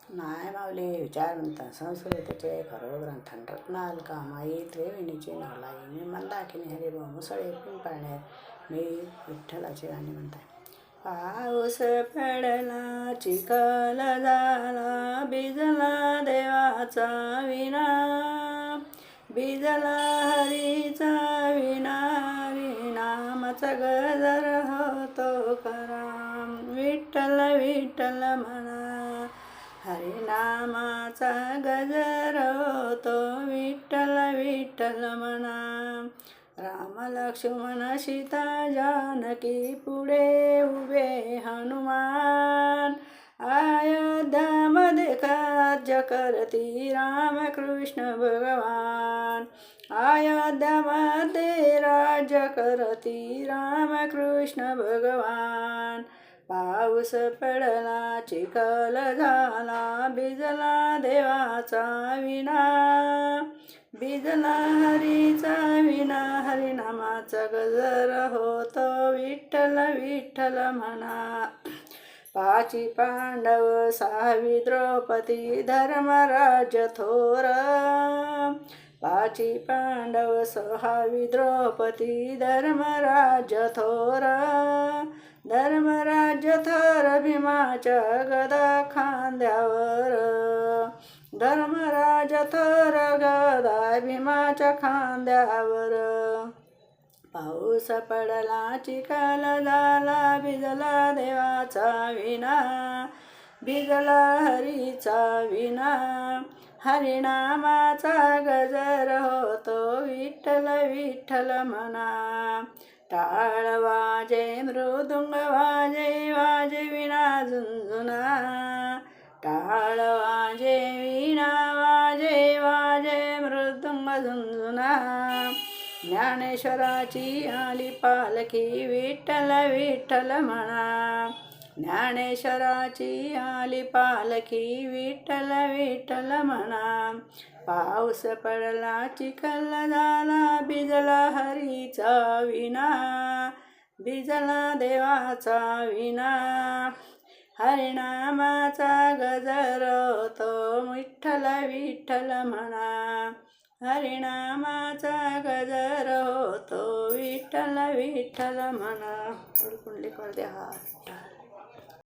नाय माऊली विचारवंत संस्कृतीचे खरो ग्रंथन रत्नाल कामाई त्रिवेणीची नवलाई मी मंदाकिनी हरिभ मुसळे पिंपळणे मी विठ्ठलाची गाणी म्हणताय. पाऊस पडला चिखल झाला भिजला देवाचा विना, भिजला हरीचा विना, विनामाचा गजर होतो खरा. विठ्ठल विठ्ठल म्हणा हरिनामाचा गजर होतो, विठ्ठल विठ्ठल म्हणा. राम लक्ष्मण सीता जानकी पुढे उभे हनुमान, अयोध्यामध्ये राज्य करती रामकृष्ण भगवान, अयोध्यामध्ये राज्य करती रामकृष्ण भगवान. पाऊस पडला चिखल झाला भिजला देवाचा विना, भिजला हरीचा विना, हरिनामाचा गजर होतो, विठ्ठल विठ्ठल म्हणा. पाची पांडव सहावी द्रौपदी धर्मराज थोर, पाची पांडव सहावी द्रौपदी धर्मराज थोर, धर्मराज थोर भीमाच्या गदा खांद्यावर, धर्मराज थोर गदा भीमाच्या खांद्यावर. पाऊस पडला चिखल झाला भिजला देवाचा विना, भिजला हरीचा विना, हरिनामाचा गजर होतो, विठ्ठल विठ्ठल म्हणा. टाळ वाजे मृदुंग वाजे वाजे विना झुंझुना, टाळ वाजे विना वाजे वाजे मृदुंग झुंझुना. ज्ञानेश्वराची आली पालखी विठ्ठल विठ्ठल म्हणा, ज्ञानेश्वराची आली पालखी विठ्ठल विठ्ठल म्हणा. पाऊस पडला चिखल झाला भिजला हरीचा विना, भिजला देवाचा विना, हरिनामाचा गजर होतो, विठ्ठल विठ्ठल म्हणा. हरिनामाचा गजर होतो, विठ्ठल विठ्ठल म्हणा. कुंडलिक वरदे हार.